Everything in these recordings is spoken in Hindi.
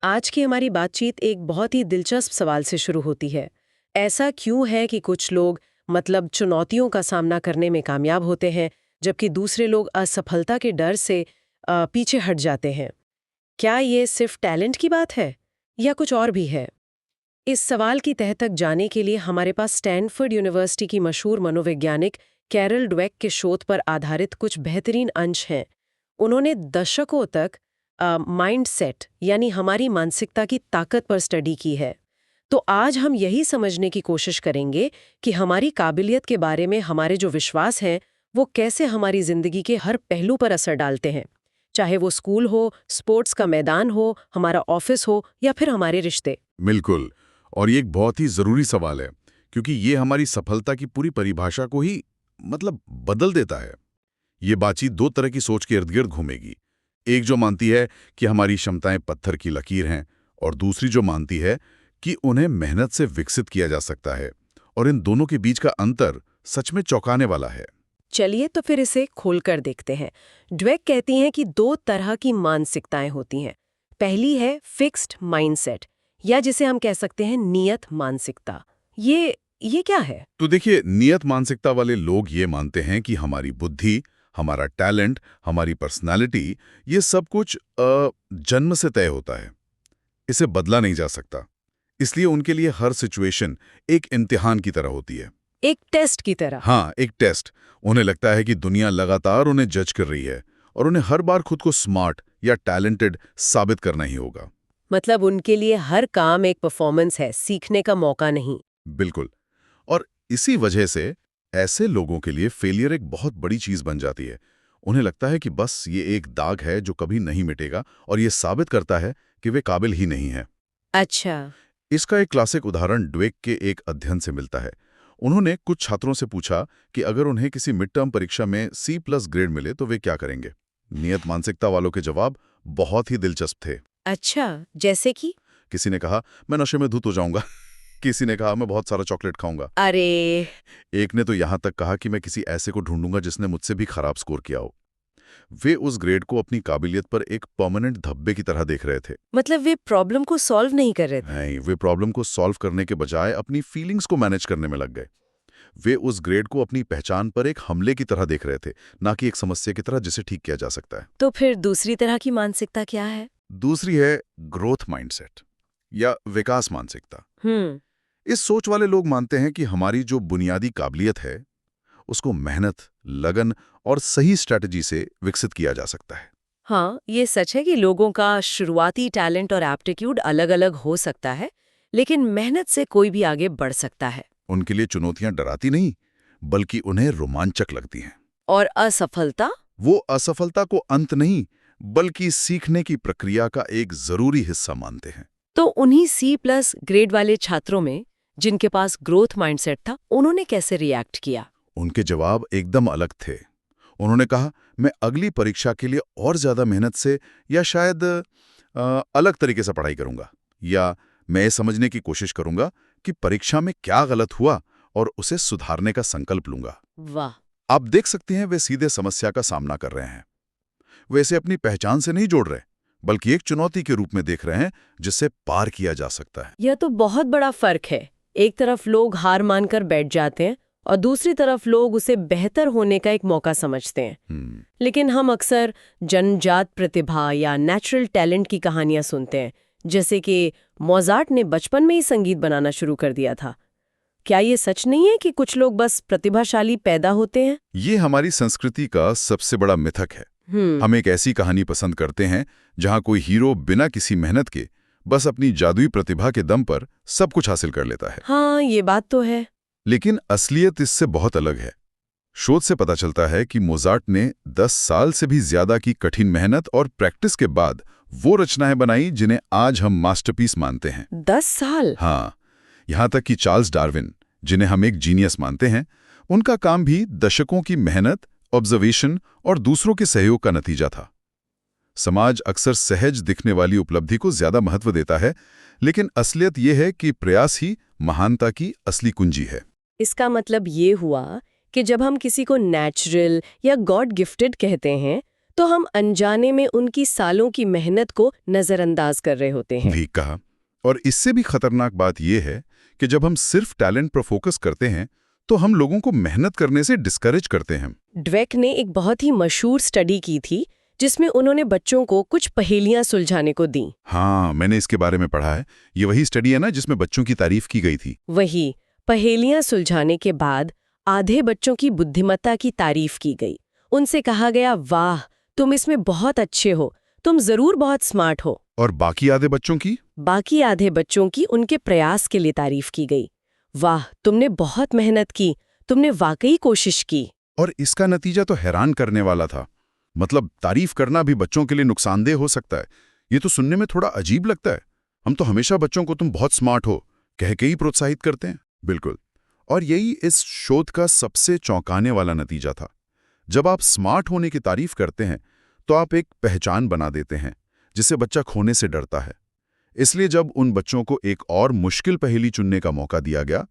आज की हमारी बातचीत एक बहुत ही दिलचस्प सवाल से शुरू होती है। ऐसा क्यों है कि कुछ लोग चुनौतियों का सामना करने में कामयाब होते हैं, जबकि दूसरे लोग असफलता के डर से पीछे हट जाते हैं? क्या ये सिर्फ टैलेंट की बात है या कुछ और भी है? इस सवाल की तह तक जाने के लिए हमारे पास स्टैनफोर्ड यूनिवर्सिटी की मशहूर मनोवैज्ञानिक कैरल ड्वेक के शोध पर आधारित कुछ बेहतरीन अंश हैं। उन्होंने दशकों तक माइंडसेट यानी हमारी मानसिकता की ताकत पर स्टडी की है। तो आज हम यही समझने की कोशिश करेंगे कि हमारी काबिलियत के बारे में हमारे जो विश्वास हैं वो कैसे हमारी जिंदगी के हर पहलू पर असर डालते हैं, चाहे वो स्कूल हो, स्पोर्ट्स का मैदान हो, हमारा ऑफिस हो या फिर हमारे रिश्ते। बिल्कुल। और ये एक बहुत ही ज़रूरी सवाल है, क्योंकि ये हमारी सफलता की पूरी परिभाषा को ही बदल देता है। ये बातचीत दो तरह की सोच के इर्द-गिर्द घूमेगी। एक जो मानती है कि हमारी क्षमताएं पत्थर की लकीर हैं, और दूसरी जो मानती है कि उन्हें मेहनत से विकसित किया जा सकता है। और इन दोनों के बीच का अंतर सच में चौंकाने वाला है। चलिए तो फिर इसे खोलकर देखते हैं। ड्वेक कहती हैं कि दो तरह की मानसिकताएं होती हैं। पहली है फिक्स्ड माइंडसेट, या जिसे हम कह सकते हैं नियत मानसिकता। ये क्या है? तो देखिए, नियत मानसिकता वाले लोग ये मानते हैं कि हमारी बुद्धि, हमारा टैलेंट, हमारी पर्सनालिटी, ये सब कुछ जन्म से तय होता है। इसे बदला नहीं जा सकता। इसलिए उनके लिए हर सिचुएशन एक इम्तिहान की तरह होती है। एक टेस्ट की तरह। हाँ, एक टेस्ट। उन्हें लगता है कि दुनिया लगातार उन्हें जज कर रही है, और उन्हें हर बार खुद को स्मार्ट या टैलेंटेड साबित करना ही होगा। मतलब उनके लिए हर काम एक परफॉर्मेंस है, सीखने का मौका नहीं। बिल्कुल। और इसी वजह से ऐसे लोगों के लिए फेलियर एक बहुत बड़ी चीज बन जाती है। उन्हें लगता है कि बस ये एक दाग है जो कभी नहीं मिटेगा, और ये साबित करता है कि वे काबिल ही नहीं है। अच्छा। इसका एक क्लासिक उदाहरण ड्वेक के एक अध्ययन से मिलता है। उन्होंने कुछ छात्रों से पूछा कि अगर उन्हें किसी मिड टर्म परीक्षा में C+ ग्रेड मिले तो वे क्या करेंगे। नियत मानसिकता वालों के जवाब बहुत ही दिलचस्प थे। अच्छा, जैसे कि? किसी ने कहा, मैं नशे में धुत हो जाऊंगा। किसी ने कहा, मैं बहुत सारा चॉकलेट खाऊंगा। अरे। एक ने तो यहां तक कहा कि मैं किसी ऐसे को ढूंढूंगा जिसने मुझसे भी खराब स्कोर किया हो। वे उस ग्रेड को अपनी काबिलियत पर एक परमानेंट धब्बे की तरह देख रहे थे। मतलब वे प्रॉब्लम को सॉल्व नहीं कर रहे थे। नहीं, वे प्रॉब्लम को सॉल्व करने के बजाय अपनी फीलिंग्स को मैनेज करने में लग गए। वे उस ग्रेड को अपनी पहचान पर एक हमले की तरह देख रहे थे, ना कि एक समस्या की तरह जिसे ठीक किया जा सकता है। तो फिर दूसरी तरह की मानसिकता क्या है? दूसरी है ग्रोथ माइंडसेट या विकास मानसिकता। हम्म। इस सोच वाले लोग मानते हैं कि हमारी जो बुनियादी काबिलियत है, उसको मेहनत, लगन और सही स्ट्रैटेजी से विकसित किया जा सकता है। हाँ, ये सच है कि लोगों का शुरुआती टैलेंट और एप्टीट्यूड अलग-अलग हो सकता है, लेकिन मेहनत से कोई भी आगे बढ़ सकता है। उनके लिए चुनौतियां डराती नहीं, बल्कि उन्हें रोमांचक लगती हैं। और असफलता? वो असफलता को अंत नहीं, बल्कि सीखने की प्रक्रिया का एक जरूरी हिस्सा मानते हैं। तो उन्हीं C+ ग्रेड वाले छात्रों में जिनके पास ग्रोथ माइंडसेट था, उन्होंने कैसे रिएक्ट किया? उनके जवाब एकदम अलग थे। उन्होंने कहा, मैं अगली परीक्षा के लिए और ज्यादा मेहनत से या शायद अलग तरीके से पढ़ाई करूंगा, या मैं ये समझने की कोशिश करूंगा कि परीक्षा में क्या गलत हुआ और उसे सुधारने का संकल्प लूंगा। वाह। आप देख सकते हैं, वे सीधे समस्या का सामना कर रहे हैं। वे इसे अपनी पहचान से नहीं जोड़ रहे, बल्कि एक चुनौती के रूप में देख रहे हैं जिससे पार किया जा सकता है। यह तो बहुत बड़ा फर्क है। एक तरफ लोग हार मानकर बैठ जाते हैं और दूसरी तरफ लोग उसे बेहतर होने का एक मौका समझते हैं। लेकिन हम अक्सर जन्मजात प्रतिभा या नेचुरल टैलेंट की कहानियां सुनते हैं, जैसे कि मोजार्ट ने बचपन में ही संगीत बनाना शुरू कर दिया था। क्या ये सच नहीं है कि कुछ लोग बस प्रतिभाशाली पैदा होते हैं? ये हमारी संस्कृति का सबसे बड़ा मिथक है। हम एक ऐसी कहानी पसंद करते हैं जहां कोई हीरो बिना किसी मेहनत के बस अपनी जादुई प्रतिभा के दम पर सब कुछ हासिल कर लेता है। हाँ, ये बात तो है। लेकिन असलियत इससे बहुत अलग है। शोध से पता चलता है कि मोजार्ट ने 10 साल से भी ज्यादा की कठिन मेहनत और प्रैक्टिस के बाद वो रचनाएं बनाई जिन्हें आज हम मास्टरपीस मानते हैं। 10 साल? हाँ, यहां तक कि चार्ल्स डार्विन, जिन्हें हम एक जीनियस मानते हैं, उनका काम भी दशकों की मेहनत, ऑब्जर्वेशन और दूसरों के सहयोग का नतीजा था। समाज अक्सर सहज दिखने वाली उपलब्धि को ज्यादा महत्व देता है, लेकिन असलियत यह है कि प्रयास ही महानता की असली कुंजी है। इसका मतलब ये हुआ कि जब हम किसी को नेचुरल या गॉड गिफ्टेड कहते हैं, तो हम अनजाने में उनकी सालों की मेहनत को नजरअंदाज कर रहे होते हैं। ठीक कहा। और इससे भी खतरनाक बात यह है कि जब हम सिर्फ टैलेंट पर फोकस करते हैं तो हम लोगों को मेहनत करने से डिस्करेज करते हैं। ड्वेक ने एक बहुत ही मशहूर स्टडी की थी जिसमें उन्होंने बच्चों को कुछ पहेलियां सुलझाने को दी। हाँ, मैंने इसके बारे में पढ़ा है। ये वही स्टडी है ना जिसमें बच्चों की तारीफ की गई थी? वही। पहेलियां सुलझाने के बाद आधे बच्चों की बुद्धिमत्ता की तारीफ की गई। उनसे कहा गया, वाह, तुम इसमें बहुत अच्छे हो, तुम जरूर बहुत स्मार्ट हो। और बाकी आधे बच्चों की? बाकी आधे बच्चों की उनके प्रयास के लिए तारीफ की गई। वाह, तुमने बहुत मेहनत की, तुमने वाकई कोशिश की। और इसका नतीजा तो हैरान करने वाला था। मतलब तारीफ करना भी बच्चों के लिए नुकसानदेह हो सकता है। ये तो सुनने में थोड़ा अजीब लगता है। हम तो हमेशा बच्चों को तुम बहुत स्मार्ट हो कह के ही प्रोत्साहित करते हैं। बिल्कुल। और यही इस शोध का सबसे चौंकाने वाला नतीजा था। जब आप स्मार्ट होने की तारीफ करते हैं तो आप एक पहचान बना देते हैं जिसे बच्चा खोने से डरता है। इसलिए जब उन बच्चों को एक और मुश्किल पहेली चुनने का मौका दिया गया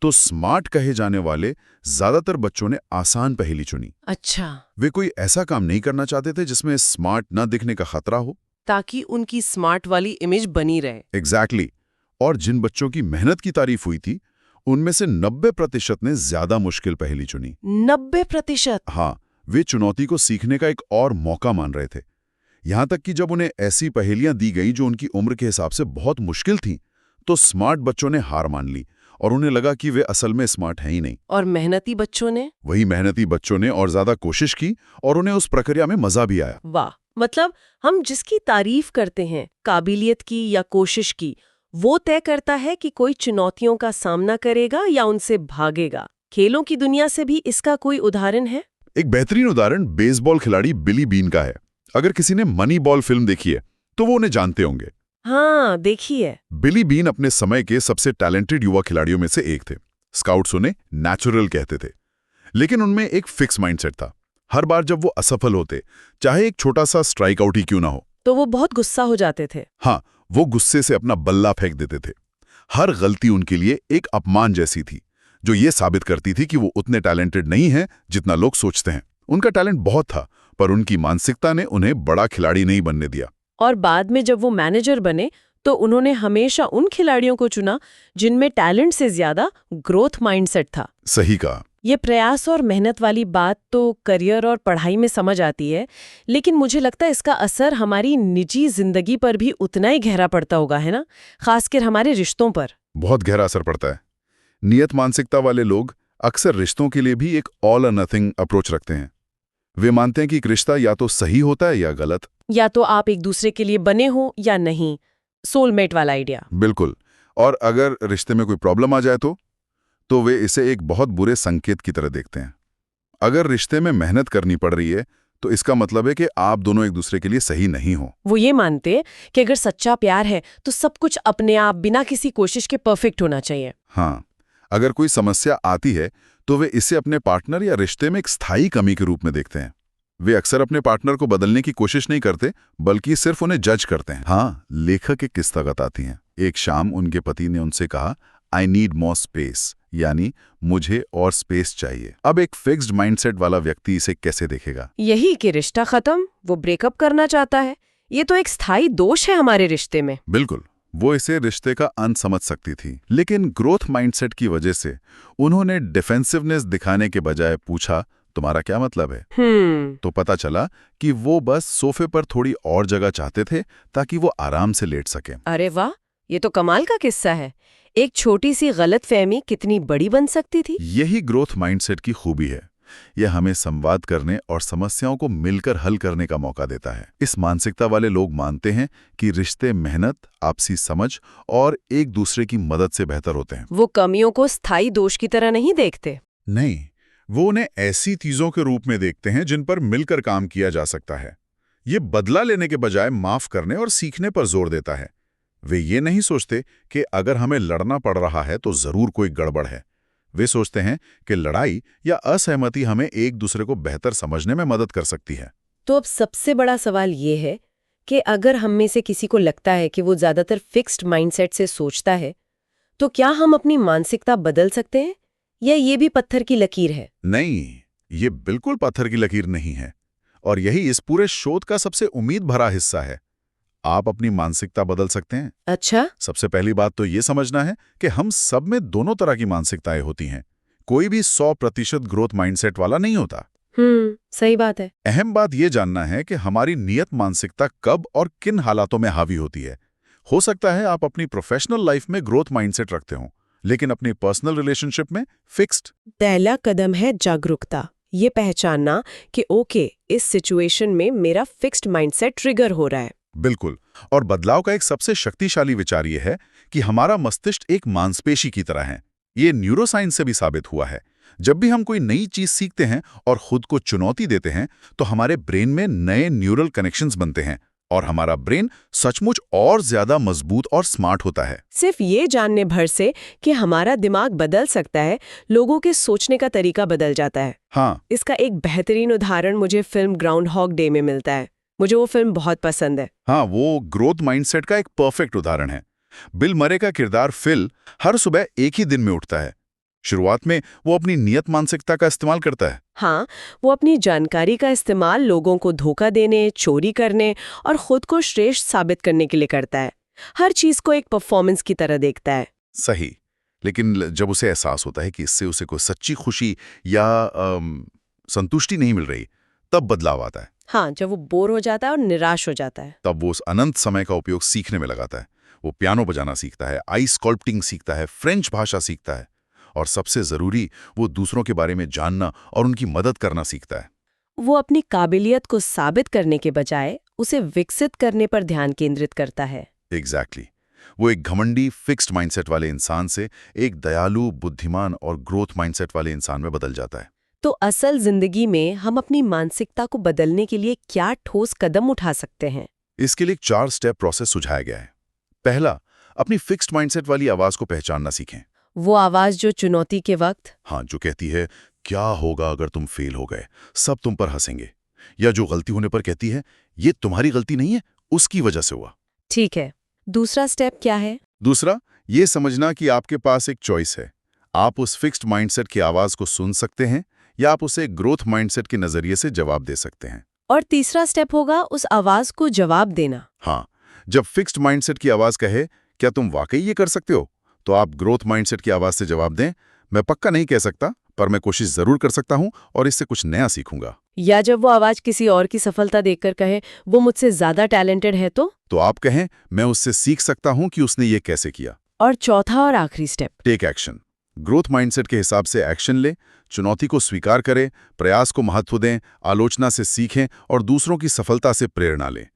तो स्मार्ट कहे जाने वाले ज्यादातर बच्चों ने आसान पहेली चुनी। अच्छा। वे कोई ऐसा काम नहीं करना चाहते थे जिसमें स्मार्ट न दिखने का खतरा हो, ताकि उनकी स्मार्ट वाली इमेज बनी रहे। एग्जैक्टली। और जिन बच्चों की मेहनत की तारीफ हुई थी उनमें से 90% ने ज्यादा मुश्किल पहेली चुनी। 90%? हाँ, वे चुनौती को सीखने का एक और मौका मान रहे थे। यहां तक कि जब उन्हें ऐसी पहेलियां दी गई जो उनकी उम्र के हिसाब से बहुत मुश्किल थीं, तो स्मार्ट बच्चों ने हार मान ली और उन्हें लगा कि वे असल में स्मार्ट हैं ही नहीं। और मेहनती बच्चों ने? वही मेहनती बच्चों ने और ज्यादा कोशिश की और उन्हें उस प्रक्रिया में मजा भी आया। वाह, मतलब हम जिसकी तारीफ करते हैं, काबिलियत की या कोशिश की, वो तय करता है कि कोई चुनौतियों का सामना करेगा या उनसे भागेगा। खेलों की दुनिया से भी इसका कोई उदाहरण है? एक बेहतरीन उदाहरण बेसबॉल खिलाड़ी बिली बीन का है। अगर किसी ने मनी बॉल फिल्म देखी है तो वो उन्हें जानते होंगे। हाँ, देखिए। बिली बीन अपने समय के सबसे टैलेंटेड युवा खिलाड़ियों में से एक थे। स्काउट्स उन्हें नेचुरल कहते थे। लेकिन उनमें एक फिक्स माइंडसेट था। हर बार जब वो असफल होते, चाहे एक छोटा सा स्ट्राइक आउट ही क्यों ना हो, तो वो बहुत गुस्सा हो जाते थे। हाँ, वो गुस्से से अपना बल्ला फेंक देते थे। हर गलती उनके लिए एक अपमान जैसी थी, जो ये साबित करती थी कि वो उतने टैलेंटेड नहीं हैं जितना लोग सोचते हैं। उनका टैलेंट बहुत था, पर उनकी मानसिकता ने उन्हें बड़ा खिलाड़ी नहीं बनने दिया। और बाद में जब वो मैनेजर बने तो उन्होंने हमेशा उन खिलाड़ियों को चुना जिनमें टैलेंट से ज्यादा ग्रोथ माइंडसेट था। सही कहा। ये प्रयास और मेहनत वाली बात तो करियर और पढ़ाई में समझ आती है, लेकिन मुझे लगता है इसका असर हमारी निजी जिंदगी पर भी उतना ही गहरा पड़ता होगा, है ना? खासकर हमारे रिश्तों पर। बहुत गहरा असर पड़ता है। नियत मानसिकता वाले लोग अक्सर रिश्तों के लिए भी एक ऑल और नथिंग अप्रोच रखते हैं। वे मानते हैं कि एक रिश्ता या तो सही होता है या गलत, या तो आप एक दूसरे के लिए बने हो या नहीं। सोलमेट वाला आइडिया। बिल्कुल। और अगर रिश्ते में कोई प्रॉब्लम आ जाए तो वे इसे एक बहुत बुरे संकेत की तरह देखते हैं। अगर रिश्ते में मेहनत करनी पड़ रही है तो इसका मतलब है कि आप दोनों एक दूसरे के लिए सही नहीं हो। वो ये मानते हैं कि अगर सच्चा प्यार है तो सब कुछ अपने आप बिना किसी कोशिश के परफेक्ट होना चाहिए। हाँ, अगर कोई समस्या आती है तो वे इसे अपने पार्टनर या रिश्ते में एक स्थायी कमी के रूप में देखते हैं। वे अक्सर अपने पार्टनर को बदलने की कोशिश नहीं करते, बल्कि सिर्फ उन्हें जज करते हैं। हाँ, लेखक एक किस्सा बताती हैं। एक शाम उनके पति ने उनसे कहा, आई नीड मोर स्पेस, यानी मुझे और स्पेस चाहिए। अब एक फिक्स्ड माइंडसेट वाला व्यक्ति इसे कैसे देखेगा? यही कि रिश्ता खत्म, वो ब्रेकअप करना चाहता है। ये तो एक स्थायी दोष है हमारे रिश्ते में। बिल्कुल, वो इसे रिश्ते का अंत समझ सकती थी। लेकिन ग्रोथ माइंडसेट की वजह से उन्होंने डिफेंसिवनेस दिखाने के बजाय पूछा, तुम्हारा क्या मतलब है? तो पता चला कि वो बस सोफे पर थोड़ी और जगह चाहते थे ताकि वो आराम से लेट सके। अरे वाह, ये तो कमाल का किस्सा है। एक छोटी सी गलतफहमी कितनी बड़ी बन सकती थी। यही ग्रोथ माइंडसेट की खूबी है। यह हमें संवाद करने और समस्याओं को मिलकर हल करने का मौका देता है। इस मानसिकता वाले लोग मानते हैं कि रिश्ते मेहनत, आपसी समझ और एक दूसरे की मदद से बेहतर होते हैं। वो कमियों को स्थायी दोष की तरह नहीं देखते। नहीं, वो उन्हें ऐसी चीजों के रूप में देखते हैं जिन पर मिलकर काम किया जा सकता है। ये बदला लेने के बजाय माफ करने और सीखने पर जोर देता है। वे ये नहीं सोचते कि अगर हमें लड़ना पड़ रहा है तो जरूर कोई गड़बड़ है। वे सोचते हैं कि लड़ाई या असहमति हमें एक दूसरे को बेहतर समझने में मदद कर सकती है। तो अब सबसे बड़ा सवाल ये है कि अगर हम में से किसी को लगता है कि वो ज्यादातर फिक्स्ड माइंडसेट से सोचता है, तो क्या हम अपनी मानसिकता बदल सकते हैं या ये भी पत्थर की लकीर है? नहीं, ये बिल्कुल पत्थर की लकीर नहीं है। और यही इस पूरे शोध का सबसे उम्मीद भरा हिस्सा है। आप अपनी मानसिकता बदल सकते हैं। अच्छा। सबसे पहली बात तो ये समझना है कि हम सब में दोनों तरह की मानसिकताएं होती हैं। कोई भी 100% ग्रोथ माइंडसेट वाला नहीं होता। सही बात है। अहम बात यह जानना है कि हमारी नियत मानसिकता कब और किन हालातों में हावी होती है। हो सकता है आप अपनी प्रोफेशनल लाइफ में ग्रोथ माइंडसेट रखते हो, लेकिन अपनी पर्सनल रिलेशनशिप में फिक्स्ड। पहला कदम है जागरूकता। ये पहचानना कि ओके, इस सिचुएशन में मेरा फिक्स्ड माइंडसेट ट्रिगर हो रहा है। बिल्कुल। और बदलाव का एक सबसे शक्तिशाली विचार यह है कि हमारा मस्तिष्क एक मांसपेशी की तरह है। ये न्यूरोसाइंस से भी साबित हुआ है। जब भी हम कोई नई चीज सीखते हैं और खुद को चुनौती देते हैं, तो हमारे ब्रेन में नए न्यूरल कनेक्शंस बनते हैं और हमारा ब्रेन सचमुच और ज्यादा मजबूत और स्मार्ट होता है। सिर्फ ये जानने भर से कि हमारा दिमाग बदल सकता है, लोगों के सोचने का तरीका बदल जाता है। हाँ, इसका एक बेहतरीन उदाहरण मुझे फिल्म ग्राउंड हॉग डे में मिलता है। मुझे वो फिल्म बहुत पसंद है। हाँ, वो ग्रोथ माइंडसेट का एक परफेक्ट उदाहरण है। बिल मरे का किरदार फिल हर सुबह एक ही दिन में उठता है। शुरुआत में वो अपनी नियत मानसिकता का इस्तेमाल करता है। हाँ, वो अपनी जानकारी का इस्तेमाल लोगों को धोखा देने, चोरी करने और खुद को श्रेष्ठ साबित करने के लिए करता है। हर चीज को एक परफॉर्मेंस की तरह देखता है। सही। लेकिन जब उसे एहसास होता है कि इससे उसे कोई सच्ची खुशी या संतुष्टि नहीं मिल रही, तब बदलाव आता है। हाँ, जब वो बोर हो जाता है और निराश हो जाता है। तब वो उस अनंत समय का उपयोग सीखने में लगाता है। वो पियानो बजाना सीखता है, आइस स्कल्पटिंग सीखता है, फ्रेंच भाषा सीखता है और सबसे जरूरी, वो दूसरों के बारे में जानना और उनकी मदद करना सीखता है। वो अपनी काबिलियत को साबित करने के बजाय उसे विकसित करने पर ध्यान केंद्रित करता है। एग्जैक्टली। वो एक घमंडी फिक्स्ड माइंडसेट वाले इंसान से एक दयालु, बुद्धिमान और ग्रोथ माइंडसेट वाले इंसान में बदल जाता है। तो असल जिंदगी में हम अपनी मानसिकता को बदलने के लिए क्या ठोस कदम उठा सकते हैं? इसके लिए एक 4 स्टेप प्रोसेस सुझाया गया है। पहला, अपनी फिक्स्ड माइंडसेट वाली आवाज को पहचानना सीखें। वो आवाज जो चुनौती के वक्त हाँ, जो कहती है क्या होगा अगर तुम फेल हो गए, सब तुम पर हंसेंगे, या जो गलती होने पर कहती है ये तुम्हारी गलती नहीं है, उसकी वजह से हुआ। ठीक है। दूसरा स्टेप क्या है? दूसरा, ये समझना कि आपके पास एक चॉइस है। आप उस फिक्स्ड माइंडसेट की आवाज को सुन सकते हैं या आप उसे ग्रोथ माइंडसेट के नजरिए से जवाब दे सकते हैं। और तीसरा स्टेप होगा उस आवाज को जवाब देना। हाँ, जब फिक्स्ड माइंडसेट की आवाज कहे क्या तुम वाकई ये कर सकते हो, तो आप ग्रोथ माइंडसेट की आवाज से जवाब दें, मैं पक्का नहीं कह सकता, पर मैं कोशिश जरूर कर सकता हूं और इससे कुछ नया सीखूंगा। या जब वो आवाज किसी और की सफलता देखकर कहे वो मुझसे ज्यादा टैलेंटेड है, तो आप कहें मैं उससे सीख सकता हूं कि उसने ये कैसे किया। और चौथा और आखिरी step, take action. Growth mindset के हिसाब से एक्शन ले, चुनौती को स्वीकार करें, प्रयास को महत्व दें, आलोचना से सीखें और दूसरों की सफलता से प्रेरणा लें।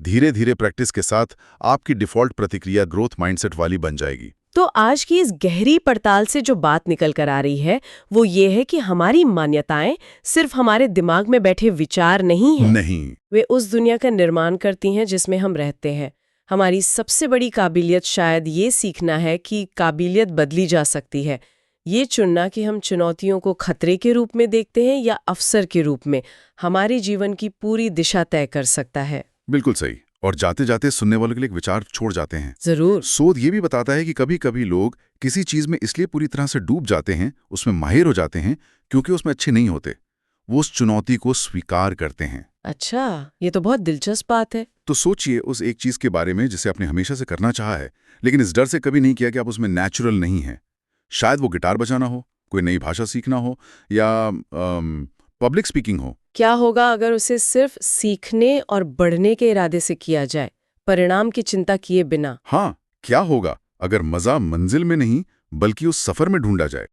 धीरे धीरे प्रैक्टिस के साथ आपकी डिफॉल्ट प्रतिक्रिया ग्रोथ माइंडसेट वाली बन जाएगी। तो आज की इस गहरी पड़ताल से जो बात निकल कर आ रही है वो ये है कि हमारी मान्यताएं सिर्फ हमारे दिमाग में बैठे विचार नहीं हैं। नहीं, वे उस दुनिया का निर्माण करती हैं जिसमें हम रहते हैं। हमारी सबसे बड़ी काबिलियत शायद ये सीखना है कि काबिलियत बदली जा सकती है। ये चुनना कि हम चुनौतियों को खतरे के रूप में देखते हैं या अवसर के रूप में, हमारे जीवन की पूरी दिशा तय कर सकता है। बिल्कुल सही। और जाते जाते सुनने वालों के लिए एक विचार छोड़ जाते हैं। जरूर। शोध ये भी बताता है कि कभी कभी लोग किसी चीज में इसलिए पूरी तरह से डूब जाते हैं, उसमें माहिर हो जाते हैं, क्योंकि उसमें अच्छे नहीं होते। वो उस चुनौती को स्वीकार करते हैं। अच्छा, ये तो बहुत दिलचस्प बात है। तो सोचिए उस एक चीज के बारे में जिसे आपने हमेशा से करना चाहा है, लेकिन इस डर से कभी नहीं किया कि आप उसमें नेचुरल नहीं है। शायद वो गिटार बजाना हो, कोई नई भाषा सीखना हो या पब्लिक स्पीकिंग हो। क्या होगा अगर उसे सिर्फ सीखने और बढ़ने के इरादे से किया जाए, परिणाम की चिंता किए बिना? हाँ, क्या होगा अगर मजा मंजिल में नहीं बल्कि उस सफर में ढूंढा जाए।